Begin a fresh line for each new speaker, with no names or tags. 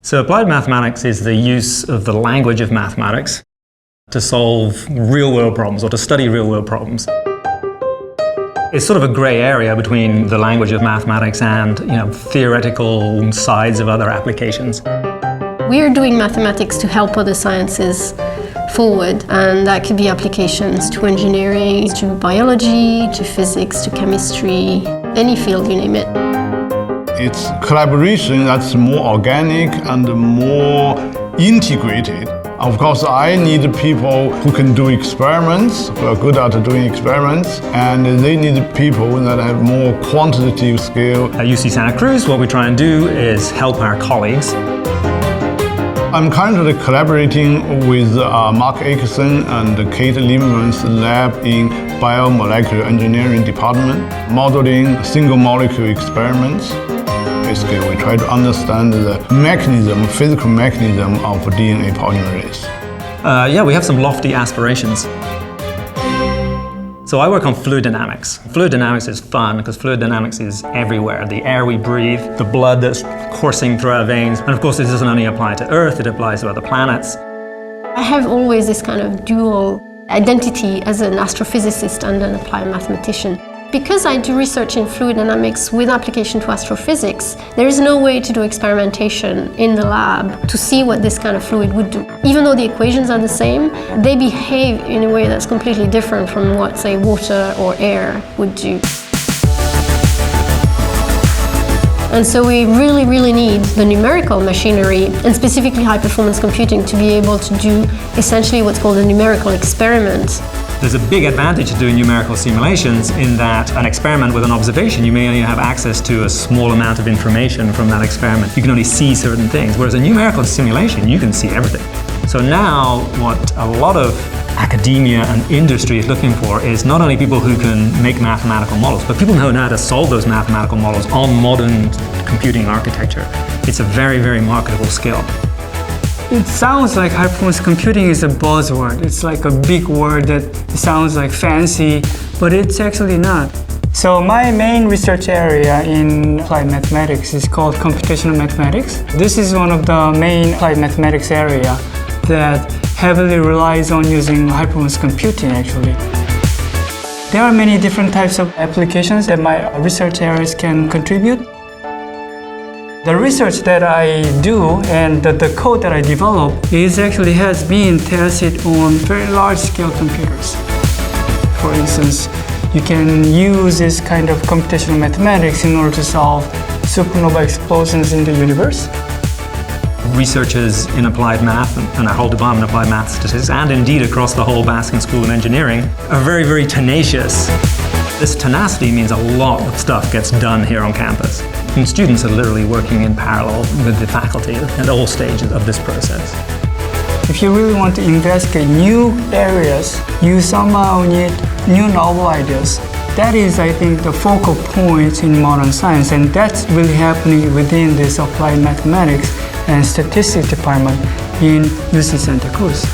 So applied mathematics is the use of the language of mathematics to solve real-world problems or to study real-world problems. It's sort of a grey area between the language of mathematics and, theoretical sides of other applications.
We are doing mathematics to help other sciences forward, and that could be applications to engineering, to biology, to physics, to chemistry, any field, you name it.
It's collaboration that's more organic and more integrated. Of course, I need people who can do experiments, who are good at doing experiments, and they need people that have more quantitative skill.
At UC Santa Cruz, what we try and do is help our colleagues.
I'm currently collaborating with Mark Akerson and Kate Lieberman's lab in biomolecular engineering department, modeling single molecule experiments. Basically, we try to understand the physical mechanism of DNA polymerase.
We have some lofty aspirations. So I work on fluid dynamics. Fluid dynamics is fun because fluid dynamics is everywhere. The air we breathe, the blood that's coursing through our veins. And of course, this doesn't only apply to Earth, it applies to other planets.
I have always this kind of dual identity as an astrophysicist and an applied mathematician. Because I do research in fluid dynamics with application to astrophysics, there is no way to do experimentation in the lab to see what this kind of fluid would do. Even though the equations are the same, they behave in a way that's completely different from what, say, water or air would do. And so we really, really need the numerical machinery, and specifically high-performance computing, to be able to do essentially what's called a numerical experiment.
There's a big advantage to doing numerical simulations in that an experiment with an observation, you may only have access to a small amount of information from that experiment. You can only see certain things, whereas a numerical simulation, you can see everything. So now what a lot of academia and industry is looking for is not only people who can make mathematical models, but people who know how to solve those mathematical models on modern computing architecture. It's a very, very marketable skill.
It sounds like high-performance computing is a buzzword. It's like a big word that sounds like fancy, but it's actually not. So my main research area in applied mathematics is called computational mathematics. This is one of the main applied mathematics area that heavily relies on using high-performance computing, actually. There are many different types of applications that my research areas can contribute. The research that I do and the code that I develop has been tested on very large-scale computers. For instance, you can use this kind of computational mathematics in order to solve supernova explosions in the universe.
Researchers in applied math and our whole department of applied math statistics, and indeed across the whole Baskin School of Engineering, are very, very tenacious. This tenacity means a lot of stuff gets done here on campus. And students are literally working in parallel with the faculty at all stages of this process.
If you really want to investigate new areas, you somehow need new novel ideas. That is, I think, the focal point in modern science, and that's really happening within this applied mathematics and statistics department in UC Santa Cruz.